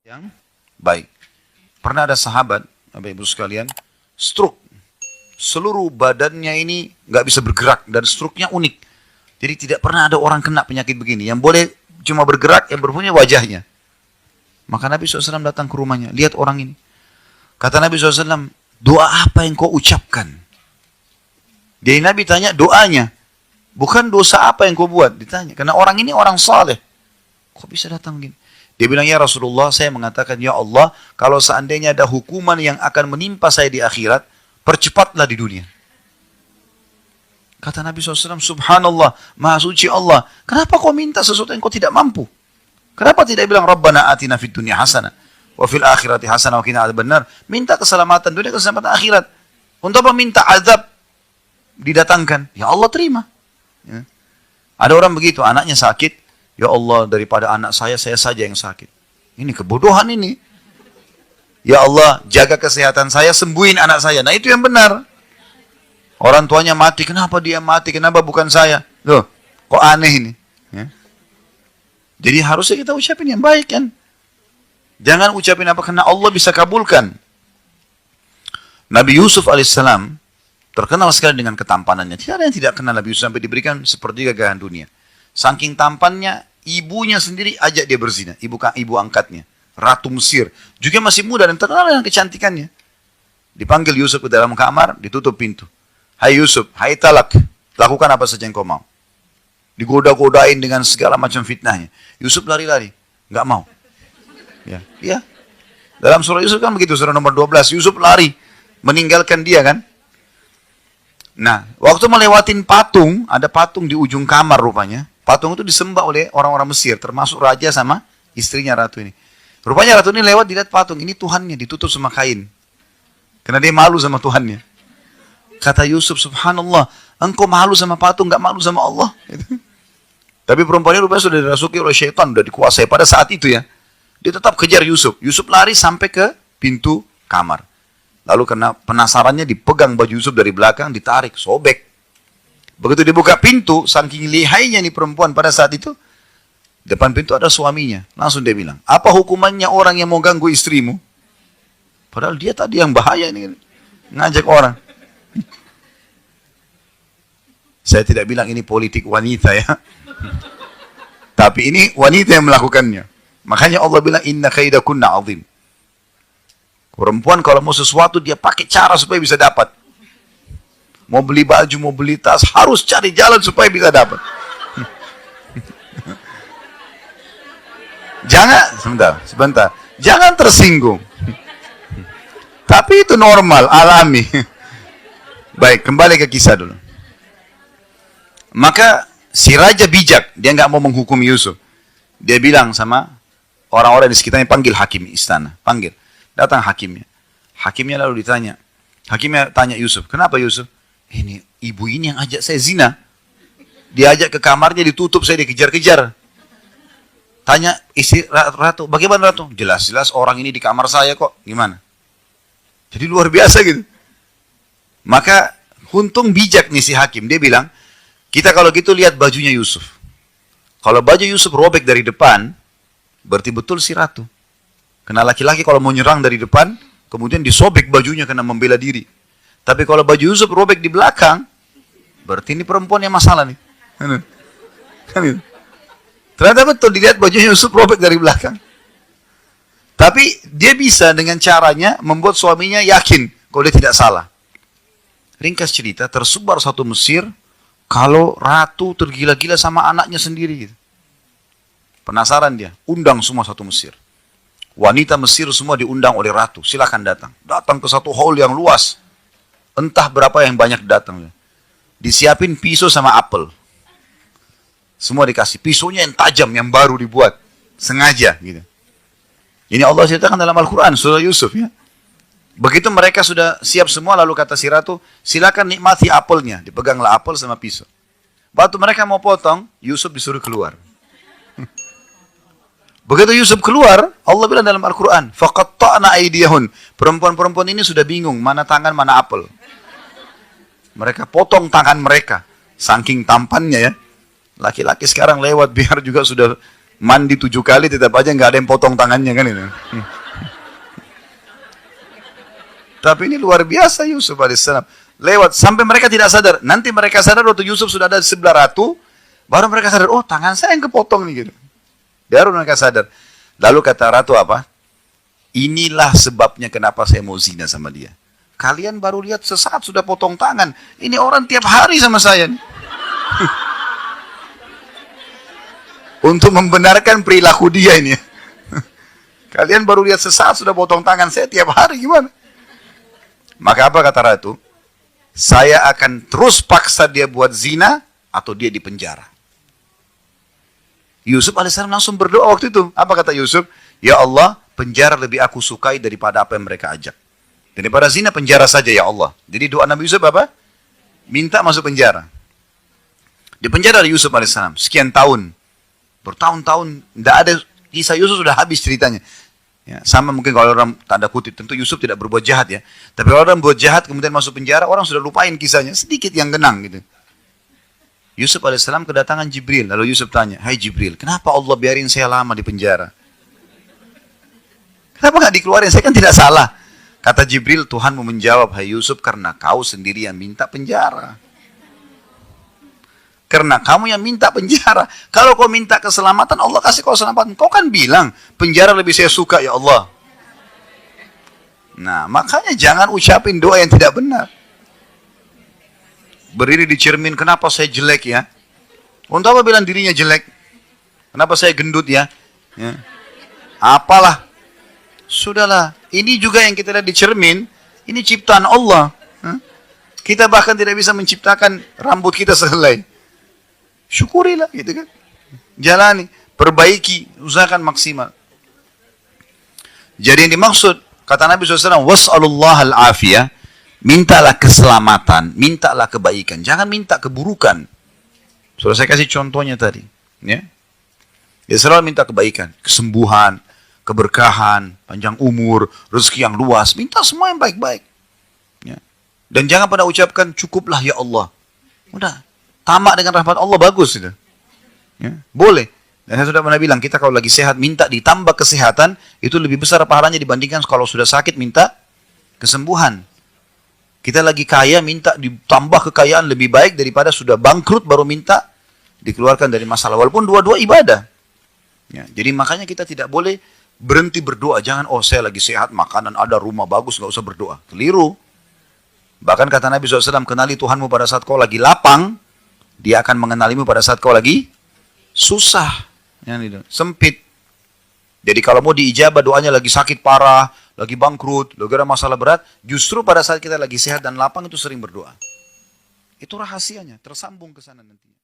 yang baik. Pernah ada sahabat, Bapak Ibu sekalian, stroke. Seluruh badannya ini nggak bisa bergerak dan stroke-nya unik. Jadi tidak pernah ada orang kena penyakit begini. Yang boleh cuma bergerak, yang berpunya wajahnya. Maka Nabi SAW datang ke rumahnya, lihat orang ini. Kata Nabi SAW, doa apa yang kau ucapkan? Jadi Nabi tanya doanya, bukan dosa apa yang kau buat, ditanya. Karena orang ini orang saleh. Kok bisa datang gini? Dia bilang, ya Rasulullah, saya mengatakan, ya Allah, kalau seandainya ada hukuman yang akan menimpa saya di akhirat, percepatlah di dunia. Kata Nabi SAW, subhanallah, maha suci Allah. Kenapa kau minta sesuatu yang kau tidak mampu? Kenapa tidak bilang, Rabbana atina fid dunya hasanah, wa fil akhirati hasanah wa qina adzabannar? Minta keselamatan dunia, keselamatan akhirat. Untuk apa minta azab didatangkan? Ya Allah terima. Ya. Ada orang begitu, anaknya sakit, ya Allah daripada anak saya saja yang sakit. Ini kebodohan ini. Ya Allah jaga kesehatan saya, sembuhin anak saya. Nah itu yang benar. Orang tuanya mati, kenapa dia mati? Kenapa bukan saya? Loh, kok aneh ini? Ya. Jadi harusnya kita ucapin yang baik kan. Jangan ucapin apa, karena Allah bisa kabulkan. Nabi Yusuf alaihissalam terkenal sekali dengan ketampanannya. Tidak ada yang tidak kenal Nabi Yusuf sampai diberikan sepertiga kekayaan dunia. Saking tampannya, ibunya sendiri ajak dia berzina. Ibu angkatnya, Ratu Mesir. Juga masih muda dan terkenal dengan kecantikannya. Dipanggil Yusuf ke dalam kamar, ditutup pintu. Hai Yusuf, hai talak, lakukan apa saja yang kau mau. Digoda-godain dengan segala macam fitnahnya. Yusuf lari-lari, nggak mau. Ya. Dalam surah Yusuf kan begitu, surah nomor 12. Yusuf lari, meninggalkan dia kan. Nah, waktu melewatin patung, ada patung di ujung kamar rupanya. Patung itu disembah oleh orang-orang Mesir, termasuk raja sama istrinya ratu ini. Rupanya ratu ini lewat, dilihat patung, ini Tuhannya, ditutup sama kain. Karena dia malu sama Tuhannya. Kata Yusuf, subhanallah, engkau malu sama patung, gak malu sama Allah. Tapi perempuan ini rupanya sudah dirasuki oleh syaitan, sudah dikuasai pada saat itu ya. Dia tetap kejar Yusuf. Yusuf lari sampai ke pintu kamar. Lalu karena penasarannya dipegang baju Yusuf dari belakang, ditarik, sobek. Begitu dibuka pintu, saking lihainya nih perempuan pada saat itu, depan pintu ada suaminya. Langsung dia bilang, apa hukumannya orang yang mau ganggu istrimu? Padahal dia tadi yang bahaya ini, ngajak orang. Saya tidak bilang ini politik wanita ya. Tapi ini wanita yang melakukannya. Makanya Allah bilang, inna kaidakunna azim. Perempuan kalau mau sesuatu, dia pakai cara supaya bisa dapat. Mau beli baju, mau beli tas, harus cari jalan supaya bisa dapat. Sebentar. Jangan tersinggung. Tapi itu normal, alami. Baik, kembali ke kisah dulu. Maka si raja bijak, dia nggak mau menghukum Yusuf. Dia bilang sama orang-orang di sekitarnya, panggil hakim istana. Panggil. Datang hakimnya. Hakimnya lalu ditanya. Hakimnya tanya Yusuf, kenapa Yusuf? Ini ibu ini yang ajak saya zina. Diajak ke kamarnya, ditutup, saya dikejar-kejar. Tanya istri ratu, bagaimana ratu? Jelas-jelas orang ini di kamar saya kok. Gimana? Jadi luar biasa gitu. Maka untung bijak nih si hakim. Dia bilang, kita kalau gitu lihat bajunya Yusuf. Kalau baju Yusuf robek dari depan, berarti betul si ratu. Karena laki-laki kalau mau nyerang dari depan, kemudian disobek bajunya karena membela diri. Tapi kalau baju Yusuf robek di belakang, berarti ini perempuan yang masalah nih. Kan itu. Ternyata betul dilihat bajunya Yusuf robek dari belakang. Tapi dia bisa dengan caranya membuat suaminya yakin kalau dia tidak salah. Ringkas cerita, tersebar satu Mesir kalau ratu tergila-gila sama anaknya sendiri. Gitu. Penasaran dia, undang semua satu Mesir. Wanita Mesir semua diundang oleh ratu, silakan datang. Datang ke satu hall yang luas. Entah berapa yang banyak datang. Disiapin pisau sama apel. Semua dikasih. Pisaunya yang tajam, yang baru dibuat. Sengaja. Gitu. Ini Allah ceritakan dalam Al-Quran, surah Yusuf ya. Begitu mereka sudah siap semua, lalu kata si ratu, silakan nikmati apelnya. Dipeganglah apel sama pisau. Waktu mereka mau potong, Yusuf disuruh keluar. Begitu Yusuf keluar, Allah bilang dalam Al-Quran, faqatta'na aydiyahun. Perempuan-perempuan ini sudah bingung, mana tangan, mana apel. Mereka potong tangan mereka. Saking tampannya ya. Laki-laki sekarang lewat biar juga sudah Mandi 7 kali tetap aja nggak ada yang potong tangannya kan itu. Tapi ini luar biasa Yusuf alaihissalam. Lewat sampai mereka tidak sadar. Nanti mereka sadar waktu Yusuf sudah ada di sebelah ratu, baru mereka sadar, oh tangan saya yang kepotong nih gitu. Baru mereka sadar. Lalu kata ratu apa? Inilah sebabnya kenapa saya mau zina sama dia. Kalian baru lihat sesaat sudah potong tangan. Ini orang tiap hari sama saya nih. Untuk membenarkan perilaku dia ini. Kalian baru lihat sesaat sudah potong tangan, saya tiap hari gimana? Maka apa kata ratu? Saya akan terus paksa dia buat zina atau dia dipenjara. Yusuf alaihissalam langsung berdoa waktu itu. Apa kata Yusuf? Ya Allah, penjara lebih aku sukai daripada apa yang mereka ajak. Daripada zina, penjara saja ya Allah. Jadi doa Nabi Yusuf apa? Minta masuk penjara. Di penjara Yusuf alaihissalam sekian tahun. Bertahun-tahun, tidak ada, kisah Yusuf sudah habis ceritanya. Ya, sama mungkin kalau orang tanda kutip, tentu Yusuf tidak berbuat jahat ya. Tapi kalau orang berbuat jahat kemudian masuk penjara, orang sudah lupain kisahnya, sedikit yang genang gitu. Yusuf alaihissalam kedatangan Jibril, lalu Yusuf tanya, hai Jibril, kenapa Allah biarin saya lama di penjara? Kenapa nggak dikeluarin? Saya kan tidak salah. Kata Jibril, Tuhanmu menjawab, hai Yusuf, karena kau sendiri yang minta penjara. Karena kamu yang minta penjara. Kalau kau minta keselamatan, Allah kasih kau keselamatan. Kau kan bilang, penjara lebih saya suka ya Allah. Nah, makanya jangan ucapin doa yang tidak benar. Berdiri di cermin, kenapa saya jelek ya? Untuk apa bilang dirinya jelek? Kenapa saya gendut ya? Ya. Apalah. Sudahlah. Ini juga yang kita lihat di cermin, ini ciptaan Allah. Kita bahkan tidak bisa menciptakan rambut kita sehelai. Syukurilah gitu kan. Jalani, perbaiki, usahakan maksimal. Jadi yang dimaksud, kata Nabi SAW, was'alullah al-afiyah, mintalah keselamatan, mintalah kebaikan, jangan minta keburukan. Sudah saya kasih contohnya tadi. Ya selalu minta kebaikan, kesembuhan, keberkahan, panjang umur, rezeki yang luas, minta semua yang baik-baik. Ya. Dan jangan pernah ucapkan, cukuplah ya Allah. Udah. Tamak dengan rahmat Allah bagus itu. Ya, boleh. Dan saya sudah pernah bilang, kita kalau lagi sehat minta ditambah kesehatan, itu lebih besar pahalanya dibandingkan kalau sudah sakit minta kesembuhan. Kita lagi kaya minta ditambah kekayaan lebih baik daripada sudah bangkrut baru minta dikeluarkan dari masalah. Walaupun dua-dua ibadah. Ya, jadi makanya kita tidak boleh berhenti berdoa. Jangan, oh saya lagi sehat, makanan ada, rumah bagus, gak usah berdoa. Keliru. Bahkan kata Nabi SAW, kenali Tuhanmu pada saat kau lagi lapang, dia akan mengenalimu pada saat kau lagi susah, sempit. Jadi kalau mau diijabah doanya lagi sakit parah, lagi bangkrut, lagi ada masalah berat, justru pada saat kita lagi sehat dan lapang itu sering berdoa. Itu rahasianya, tersambung ke sana nantinya.